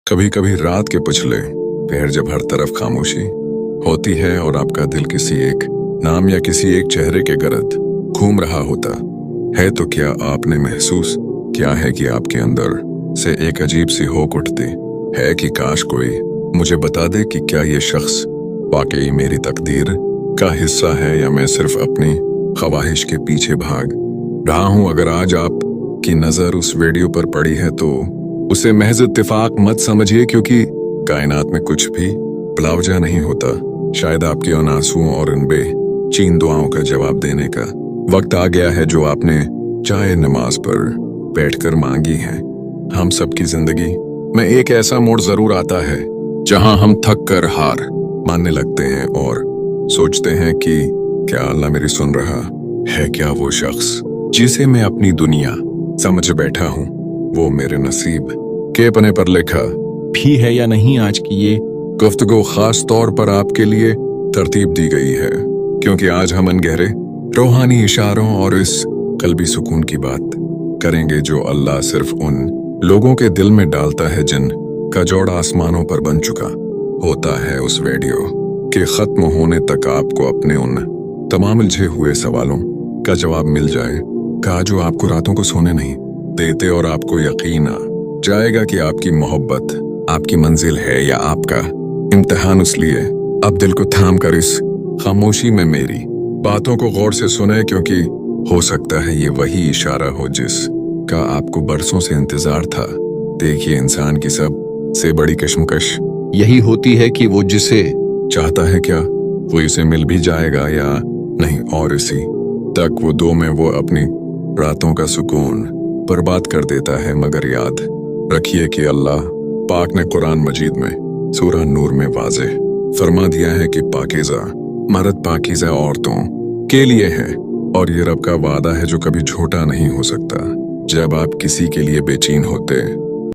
कभी कभी रात के पिछले पहर जब हर तरफ खामोशी होती है और आपका दिल किसी एक नाम या किसी एक चेहरे के गर्द घूम रहा होता है, तो क्या आपने महसूस किया है कि आपके अंदर से एक अजीब सी होक उठती है कि काश कोई मुझे बता दे कि क्या ये शख्स वाकई मेरी तकदीर का हिस्सा है या मैं सिर्फ अपनी ख्वाहिश के पीछे भाग रहा हूं। अगर आज आपकी नजर उस वीडियो पर पड़ी है तो उसे महज इत्तेफाक मत समझिए, क्योंकि कायनात में कुछ भी बिलावजा नहीं होता। शायद आपके उन आंसुओं और इन बेचैन दुआओं का जवाब देने का वक्त आ गया है जो आपने चाहे नमाज पर बैठकर मांगी है। हम सबकी जिंदगी में एक ऐसा मोड़ जरूर आता है जहां हम थक कर हार मानने लगते हैं और सोचते हैं कि क्या अल्लाह मेरी सुन रहा है। क्या वो शख्स जिसे मैं अपनी दुनिया समझ बैठा हूं वो मेरे नसीब के पन्ने पर लिखा भी है या नहीं। आज की ये गुफ्तगू खास तौर पर आपके लिए तरतीब दी गई है, क्योंकि आज हम गहरे रूहानी इशारों और इस कल्बी सुकून की बात करेंगे जो अल्लाह सिर्फ उन लोगों के दिल में डालता है जिन का जोड़ा आसमानों पर बन चुका होता है। उस वीडियो के खत्म होने तक आपको अपने उन तमाम उलझे हुए सवालों का जवाब मिल जाए का जो आपको रातों को सोने नहीं देते, और आपको यकीन आ जाएगा कि आपकी मोहब्बत आपकी मंजिल है या आपका इम्तिहान। इसलिए अब दिल को थाम कर इस खामोशी में मेरी बातों को गौर से सुने, क्योंकि हो सकता है ये वही इशारा हो जिसका आपको बरसों से इंतजार था। देखिए, इंसान की सबसे बड़ी कश्मकश यही होती है कि वो जिसे चाहता है क्या वो इसे मिल भी जाएगा या नहीं, और इसी तक वो दो में वो अपनी रातों का सुकून बर्बाद कर देता है। मगर याद रखिए कि अल्लाह पाक ने कुरान मजीद में सूरह नूर में वाज़े फरमा दिया है कि पाकीज़ा मर्द पाकीज़ा औरतों के लिए है, और ये रब का वादा है जो कभी झूठा नहीं हो सकता। जब आप किसी के लिए बेचैन होते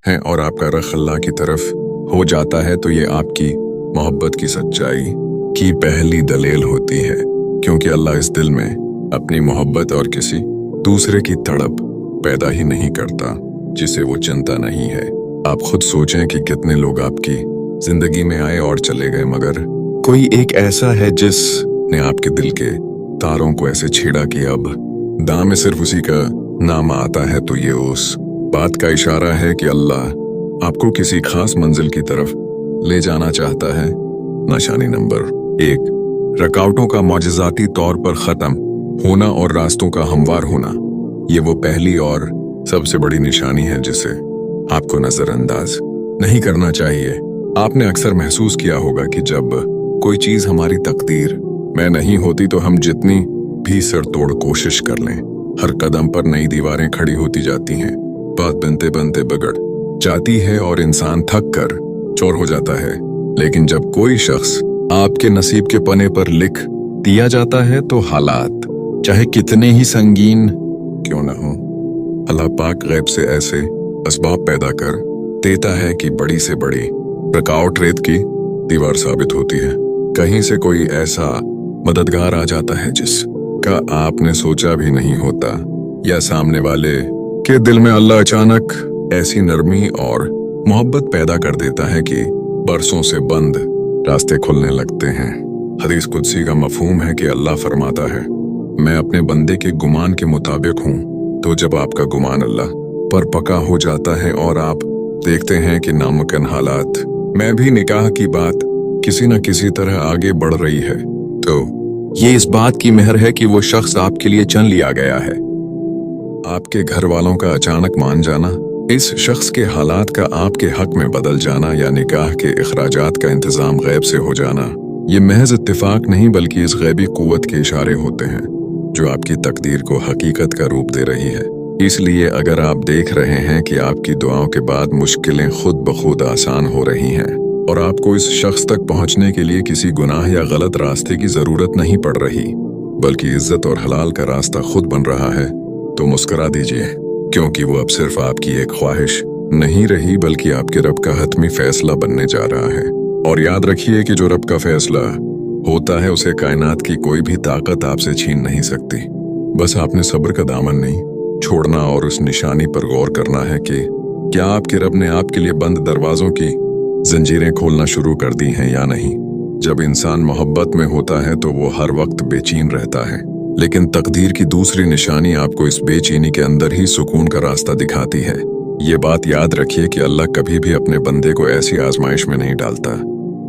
हैं और आपका रख अल्लाह की तरफ हो जाता है तो ये आपकी मोहब्बत की सच्चाई की पहली दलील होती है, क्योंकि अल्लाह इस दिल में अपनी मोहब्बत और किसी दूसरे की तड़प पैदा ही नहीं करता जिसे वो चिंता नहीं है। आप खुद सोचें कि कितने लोग आपकी जिंदगी में आए और चले गए, मगर कोई एक ऐसा है जिसने आपके दिल के तारों को ऐसे छेड़ा कि अब दाम में सिर्फ उसी का नाम आता है। तो ये उस बात का इशारा है कि अल्लाह आपको किसी खास मंजिल की तरफ ले जाना चाहता है। निशानी नंबर 1, रुकावटों का मौजज़ाती तौर पर खत्म होना और रास्तों का हमवार होना। ये वो पहली और सबसे बड़ी निशानी है जिसे आपको नजरअंदाज नहीं करना चाहिए। आपने अक्सर महसूस किया होगा कि जब कोई चीज हमारी तकदीर में नहीं होती तो हम जितनी भी सिरतोड़ कोशिश कर लें, हर कदम पर नई दीवारें खड़ी होती जाती हैं, बात बनते बनते बिगड़ जाती है और इंसान थक कर चोर हो जाता है। लेकिन जब कोई शख्स आपके नसीब के पन्ने पर लिख दिया जाता है तो हालात चाहे कितने ही संगीन क्यों न हो, अल्लाह पाक गैब से ऐसे असबाब पैदा कर देता है कि बड़ी से बड़ी रुकावट रेत की दीवार साबित होती है। कहीं से कोई ऐसा मददगार आ जाता है जिसका आपने सोचा भी नहीं होता, या सामने वाले के दिल में अल्लाह अचानक ऐसी नरमी और मोहब्बत पैदा कर देता है कि बरसों से बंद रास्ते खुलने लगते हैं। हदीस कुदसी का मफहूम है कि अल्लाह फरमाता है, मैं अपने बंदे के गुमान के मुताबिक हूँ। तो जब आपका गुमान अल्लाह पर पका हो जाता है और आप देखते हैं कि नामुमकिन हालात में भी निकाह की बात किसी न किसी तरह आगे बढ़ रही है, तो ये इस बात की मेहर है कि वो शख्स आपके लिए चुन लिया गया है। आपके घर वालों का अचानक मान जाना, इस शख्स के हालात का आपके हक में बदल जाना, या निकाह के अखराजात का इंतजाम गैब से हो जाना, ये महज इत्तेफाक नहीं बल्कि इस गैबी कुव्वत के इशारे होते हैं जो आपकी तकदीर को हकीकत का रूप दे रही है। इसलिए अगर आप देख रहे हैं कि आपकी दुआओं के बाद मुश्किलें खुद ब खुद आसान हो रही हैं और आपको इस शख्स तक पहुंचने के लिए किसी गुनाह या गलत रास्ते की जरूरत नहीं पड़ रही, बल्कि इज्जत और हलाल का रास्ता खुद बन रहा है, तो मुस्कुरा दीजिए, क्योंकि वो अब सिर्फ आपकी एक ख्वाहिश नहीं रही बल्कि आपके रब का हतमी फैसला बनने जा रहा है। और याद रखिए कि जो रब का फैसला होता है उसे कायनात की कोई भी ताकत आपसे छीन नहीं सकती। बस आपने सब्र का दामन नहीं छोड़ना और उस निशानी पर गौर करना है कि क्या आपके रब ने आपके लिए बंद दरवाजों की जंजीरें खोलना शुरू कर दी हैं या नहीं? जब इंसान मोहब्बत में होता है तो वो हर वक्त बेचैन रहता है, लेकिन तकदीर की दूसरी निशानी आपको इस बेचैनी के अंदर ही सुकून का रास्ता दिखाती है। ये बात याद रखिए कि अल्लाह कभी भी अपने बंदे को ऐसी आजमाइश में नहीं डालता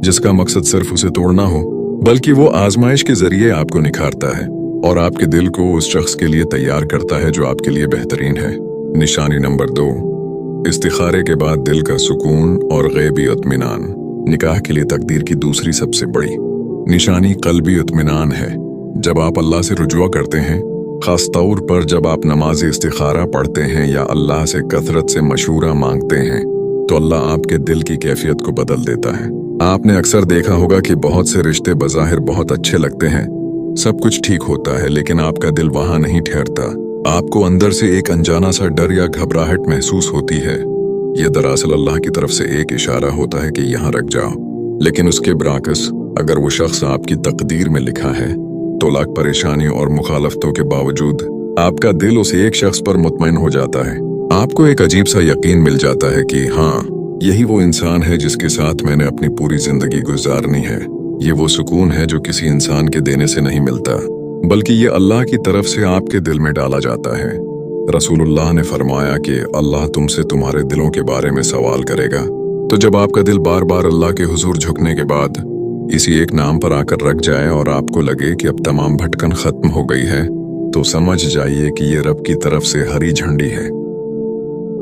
जिसका मकसद सिर्फ उसे तोड़ना हो, बल्कि वो आजमाइश के जरिए आपको निखारता है और आपके दिल को उस शख्स के लिए तैयार करता है जो आपके लिए बेहतरीन है। निशानी नंबर 2, इस्तिखारे के बाद दिल का सुकून और गैबी इत्मीनान। निकाह के लिए तकदीर की दूसरी सबसे बड़ी निशानी कल्बी इत्मीनान है। जब आप अल्लाह से रुजुआ करते हैं, खास तौर पर जब आप नमाज इस्तिखारा पढ़ते हैं या अल्लाह से कसरत से मशूरा मांगते हैं, तो अल्लाह आपके दिल की कैफियत को बदल देता है। आपने अक्सर देखा होगा कि बहुत से रिश्ते बज़ाहिर बहुत अच्छे लगते हैं, सब कुछ ठीक होता है, लेकिन आपका दिल वहां नहीं ठहरता। आपको अंदर से एक अनजाना सा डर या घबराहट महसूस होती है। यह दरअसल अल्लाह की तरफ से एक इशारा होता है कि यहाँ रख जाओ। लेकिन उसके बरअक्स अगर वो शख्स आपकी तकदीर में लिखा है, तो लाख परेशानियों और मुखालफतों के बावजूद आपका दिल उस एक शख्स पर मुतमईन हो जाता है। आपको एक अजीब सा यकीन मिल जाता है कि हाँ, यही वो इंसान है जिसके साथ मैंने अपनी पूरी जिंदगी गुजारनी है। ये वो सुकून है जो किसी इंसान के देने से नहीं मिलता, बल्कि ये अल्लाह की तरफ से आपके दिल में डाला जाता है। रसूलुल्लाह ने फरमाया कि अल्लाह तुमसे तुम्हारे दिलों के बारे में सवाल करेगा। तो जब आपका दिल बार बार अल्लाह के हुजूर झुकने के बाद इसी एक नाम पर आकर रख जाए और आपको लगे कि अब तमाम भटकन खत्म हो गई है, तो समझ जाइए कि ये रब की तरफ से हरी झंडी है।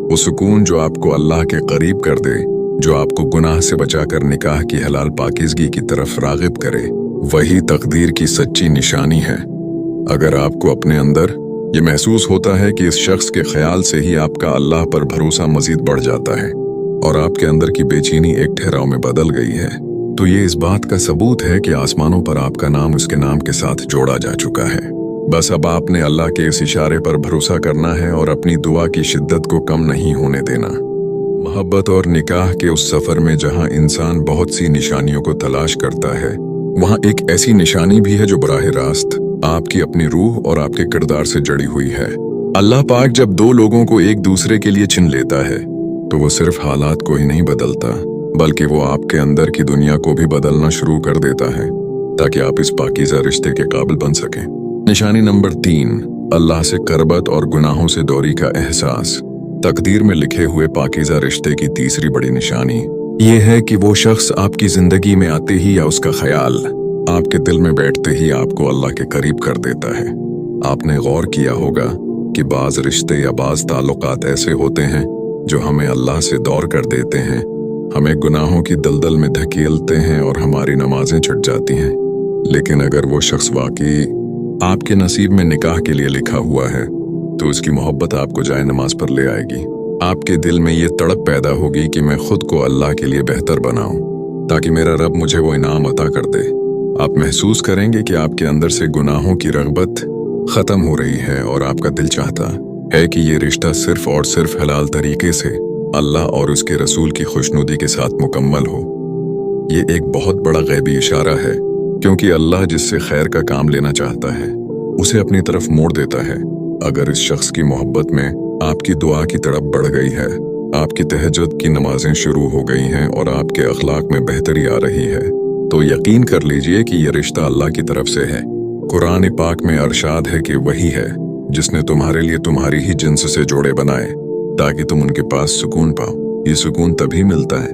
वो सुकून जो आपको अल्लाह के करीब कर दे, जो आपको गुनाह से बचाकर निकाह की हलाल पाकीज़गी की तरफ राग़िब करे, वही तकदीर की सच्ची निशानी है। अगर आपको अपने अंदर ये महसूस होता है कि इस शख्स के ख्याल से ही आपका अल्लाह पर भरोसा मजीद बढ़ जाता है और आपके अंदर की बेचैनी एक ठहराव में बदल गई है, तो ये इस बात का सबूत है कि आसमानों पर आपका नाम उसके नाम के साथ जोड़ा जा चुका है। बस अब आपने अल्लाह के इस इशारे पर भरोसा करना है और अपनी दुआ की शिद्दत को कम नहीं होने देना। मोहब्बत और निकाह के उस सफर में जहां इंसान बहुत सी निशानियों को तलाश करता है, वहां एक ऐसी निशानी भी है जो बराह रास्त आपकी अपनी रूह और आपके किरदार से जड़ी हुई है। अल्लाह पाक जब दो लोगों को एक दूसरे के लिए चुन लेता है, तो वो सिर्फ हालात को ही नहीं बदलता, बल्कि वो आपके अंदर की दुनिया को भी बदलना शुरू कर देता है, ताकि आप इस पाकीज़ा रिश्ते के काबिल बन सकें। निशानी नंबर 3, अल्लाह से करबत और गुनाहों से दूरी का एहसास। तकदीर में लिखे हुए पाकीज़ा रिश्ते की तीसरी बड़ी निशानी ये है कि वो शख्स आपकी जिंदगी में आते ही या उसका ख्याल आपके दिल में बैठते ही आपको अल्लाह के करीब कर देता है। आपने गौर किया होगा कि बाज रिश्ते या बाज ताल्लुकात ऐसे होते हैं जो हमें अल्लाह से दूर कर देते हैं, हमें गुनाहों की दलदल में धकेलते हैं और हमारी नमाजें छूट जाती हैं। लेकिन अगर वो शख्स वाकई आपके नसीब में निकाह के लिए लिखा हुआ है, तो उसकी मोहब्बत आपको जाए नमाज पर ले आएगी। आपके दिल में ये तड़प पैदा होगी कि मैं खुद को अल्लाह के लिए बेहतर बनाऊं, ताकि मेरा रब मुझे वो इनाम अता कर दे। आप महसूस करेंगे कि आपके अंदर से गुनाहों की रग़बत खत्म हो रही है और आपका दिल चाहता है कि ये रिश्ता सिर्फ और सिर्फ हलाल तरीके से अल्लाह और उसके रसूल की खुशनुदी के साथ मुकम्मल हो। ये एक बहुत बड़ा गैबी इशारा है, क्योंकि अल्लाह जिससे खैर का काम लेना चाहता है उसे अपनी तरफ मोड़ देता है। अगर इस शख्स की मोहब्बत में आपकी दुआ की तड़प बढ़ गई है, आपकी तहज्जुद की नमाजें शुरू हो गई हैं और आपके अखलाक में बेहतरी आ रही है, तो यकीन कर लीजिए कि यह रिश्ता अल्लाह की तरफ से है। कुरान पाक में अरशाद है कि वही है जिसने तुम्हारे लिए तुम्हारी ही जिन्स से जोड़े बनाए ताकि तुम उनके पास सुकून पाओ। ये सुकून तभी मिलता है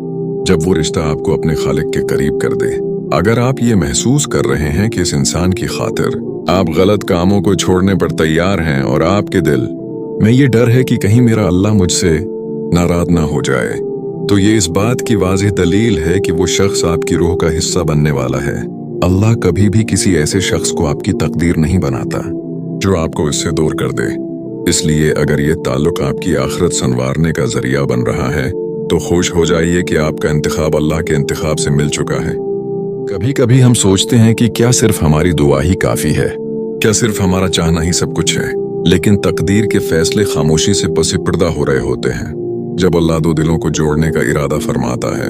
जब वो रिश्ता आपको अपने खालिक के करीब कर दे। अगर आप ये महसूस कर रहे हैं कि इस इंसान की खातिर आप गलत कामों को छोड़ने पर तैयार हैं और आपके दिल में ये डर है कि कहीं मेरा अल्लाह मुझसे नाराज ना हो जाए, तो ये इस बात की वाज़ेह दलील है कि वो शख्स आपकी रूह का हिस्सा बनने वाला है। अल्लाह कभी भी किसी ऐसे शख्स को आपकी तकदीर नहीं बनाता जो आपको इससे दूर कर दे। इसलिए अगर ये ताल्लुक आपकी आखिरत संवारने का जरिया बन रहा है, तो खुश हो जाइए कि आपका इंतखाब अल्लाह के इंतखाब से मिल चुका है। कभी कभी हम सोचते हैं कि क्या सिर्फ हमारी दुआ ही काफी है, क्या सिर्फ हमारा चाहना ही सब कुछ है, लेकिन तकदीर के फैसले खामोशी से पसीपर्दा हो रहे होते हैं। जब अल्लाह दो दिलों को जोड़ने का इरादा फरमाता है,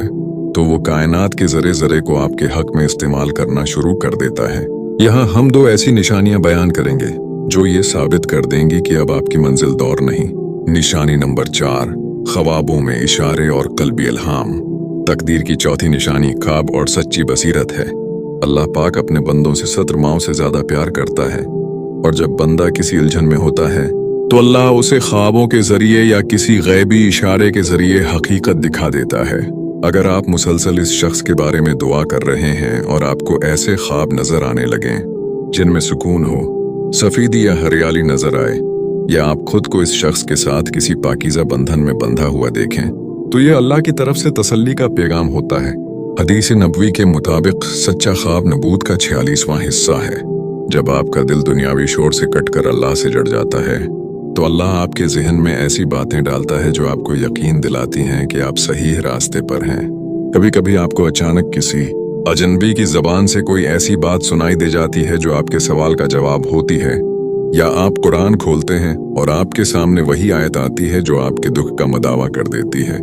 तो वो कायनात के जरे जरे को आपके हक में इस्तेमाल करना शुरू कर देता है। यहाँ हम दो ऐसी निशानियां बयान करेंगे जो ये साबित कर देंगी कि अब आपकी मंजिल दौर नहीं। निशानी नंबर 4, ख्वाबों में इशारे और कल्बी इल्हाम। तकदीर की चौथी निशानी ख्वाब और सच्ची बसीरत है। अल्लाह पाक अपने बंदों से 70 माओं से ज्यादा प्यार करता है, और जब बंदा किसी उलझन में होता है तो अल्लाह उसे ख्वाबों के जरिए या किसी गैबी इशारे के जरिए हकीकत दिखा देता है। अगर आप मुसलसल इस शख्स के बारे में दुआ कर रहे हैं और आपको ऐसे ख्वाब नजर आने लगे जिनमें सुकून हो, सफेदी या हरियाली नजर आए, या आप खुद को इस शख्स के साथ किसी पाकीज़ा बंधन में बंधा हुआ देखें, तो ये अल्लाह की तरफ से तसल्ली का पैगाम होता है। हदीस नबवी के मुताबिक सच्चा ख्वाब नबूत का 46वां हिस्सा है। जब आपका दिल दुनियावी शोर से कटकर अल्लाह से जुड़ जाता है तो अल्लाह आपके जहन में ऐसी बातें डालता है जो आपको यकीन दिलाती हैं कि आप सही रास्ते पर हैं। कभी कभी आपको अचानक किसी अजनबी की जबान से कोई ऐसी बात सुनाई दे जाती है जो आपके सवाल का जवाब होती है, या आप कुरान खोलते हैं और आपके सामने वही आयत आती है जो आपके दुख का मदावा कर देती है।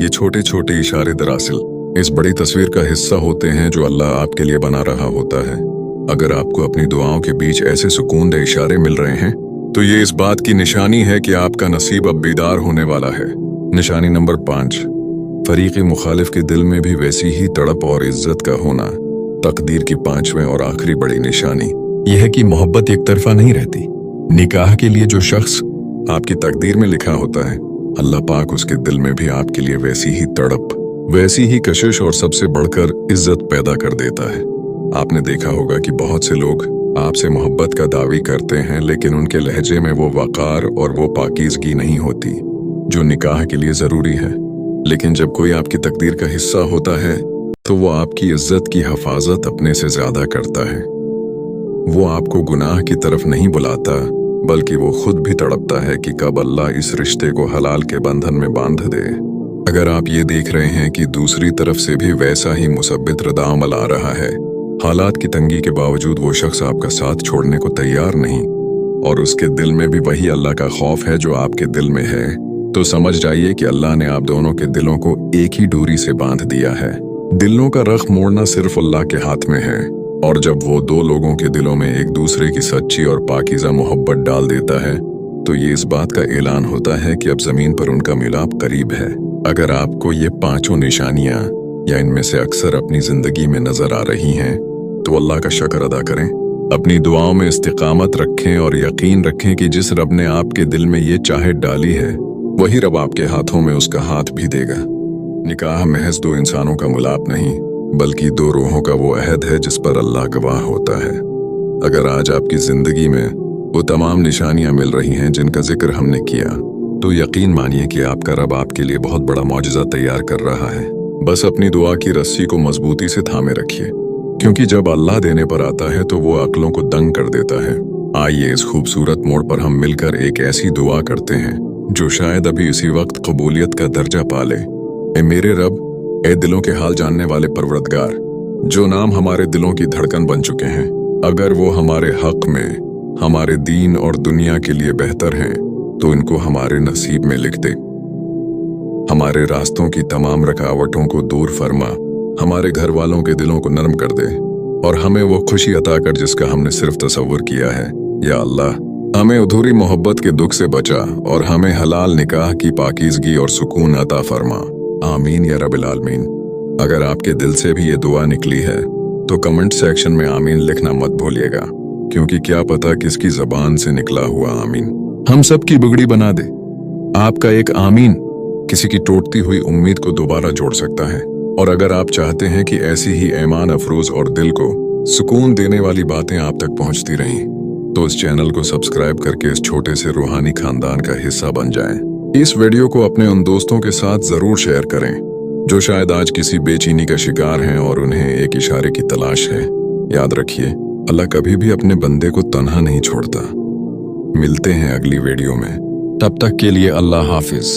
ये छोटे छोटे इशारे दरअसल इस बड़ी तस्वीर का हिस्सा होते हैं जो अल्लाह आपके लिए बना रहा होता है। अगर आपको अपनी दुआओं के बीच ऐसे सुकूनदेह इशारे मिल रहे हैं तो ये इस बात की निशानी है कि आपका नसीब अब बेदार होने वाला है। निशानी नंबर 5, फरीक़े मुखालिफ के दिल में भी वैसी ही तड़प और इज्जत का होना। तकदीर की 5वीं और आखिरी बड़ी निशानी यह है कि मोहब्बत एक तरफा नहीं रहती। निकाह के लिए जो शख्स आपकी तकदीर में लिखा होता है, अल्लाह पाक उसके दिल में भी आपके लिए वैसी ही तड़प, वैसी ही कशिश और सबसे बढ़कर इज्जत पैदा कर देता है। आपने देखा होगा कि बहुत से लोग आपसे मोहब्बत का दावी करते हैं, लेकिन उनके लहजे में वो वक़ार और वो पाकीज़गी नहीं होती जो निकाह के लिए ज़रूरी है। लेकिन जब कोई आपकी तकदीर का हिस्सा होता है तो वो आपकी इज्जत की हिफाजत अपने से ज़्यादा करता है। वो आपको गुनाह की तरफ नहीं बुलाता, बल्कि वो खुद भी तड़पता है कि कब अल्लाह इस रिश्ते को हलाल के बंधन में बांध दे। अगर आप ये देख रहे हैं कि दूसरी तरफ से भी वैसा ही मुसब्बित रद्द-अमल आ रहा है, हालात की तंगी के बावजूद वो शख्स आपका साथ छोड़ने को तैयार नहीं, और उसके दिल में भी वही अल्लाह का खौफ है जो आपके दिल में है, तो समझ जाइए कि अल्लाह ने आप दोनों के दिलों को एक ही डोरी से बांध दिया है। दिलों का रख मोड़ना सिर्फ अल्लाह के हाथ में है, और जब वो दो लोगों के दिलों में एक दूसरे की सच्ची और पाकीज़ा मोहब्बत डाल देता है तो ये इस बात का ऐलान होता है कि अब जमीन पर उनका मिलाप करीब है। अगर आपको ये 5 निशानियां या इनमें से अक्सर अपनी जिंदगी में नजर आ रही हैं तो अल्लाह का शुक्र अदा करें, अपनी दुआओं में इस्तिकामत रखें और यकीन रखें कि जिस रब ने आपके दिल में ये चाहत डाली है वही रब आपके हाथों में उसका हाथ भी देगा। निकाह महज 2 इंसानों का मिलाप नहीं, बल्कि 2 रूहों का वो अहद है जिस पर अल्लाह गवाह होता है। अगर आज आपकी जिंदगी में वो तमाम निशानियां मिल रही हैं जिनका जिक्र हमने किया, तो यकीन मानिए कि आपका रब आपके लिए बहुत बड़ा मौजज़ा तैयार कर रहा है। बस अपनी दुआ की रस्सी को मजबूती से थामे रखिए, क्योंकि जब अल्लाह देने पर आता है तो वो अक्लों को दंग कर देता है। आइए इस खूबसूरत मोड़ पर हम मिलकर एक ऐसी दुआ करते हैं जो शायद अभी इसी वक्त कबूलियत का दर्जा पाले। ए मेरे रब, ए दिलों के हाल जानने वाले परवरदगार, जो नाम हमारे दिलों की धड़कन बन चुके हैं, अगर वो हमारे हक में, हमारे दीन और दुनिया के लिए बेहतर हैं तो इनको हमारे नसीब में लिख दे। हमारे रास्तों की तमाम रुकावटों को दूर फरमा, हमारे घर वालों के दिलों को नरम कर दे और हमें वो खुशी अता कर जिसका हमने सिर्फ तसव्वुर किया है। या अल्लाह, हमें अधूरी मोहब्बत के दुख से बचा और हमें हलाल निकाह की पाकीज़गी और सुकून अता फरमा। आमीन या रब्बिल आलमीन। अगर आपके दिल से भी ये दुआ निकली है तो कमेंट सेक्शन में आमीन लिखना मत भूलिएगा, क्योंकि क्या पता किसकी ज़बान से निकला हुआ आमीन हम सब की बिगड़ी बना दे। आपका एक आमीन किसी की टूटती हुई उम्मीद को दोबारा जोड़ सकता है। और अगर आप चाहते हैं कि ऐसी ही ईमान अफरोज और दिल को सुकून देने वाली बातें आप तक पहुंचती रहें, तो इस चैनल को सब्सक्राइब करके इस छोटे से रूहानी खानदान का हिस्सा बन जाएं। इस वीडियो को अपने उन दोस्तों के साथ जरूर शेयर करें जो शायद आज किसी बेचैनी का शिकार हैं और उन्हें एक इशारे की तलाश है। याद रखिए, अल्लाह कभी भी अपने बंदे को तन्हा नहीं छोड़ता। मिलते हैं अगली वीडियो में, तब तक के लिए अल्लाह हाफिज।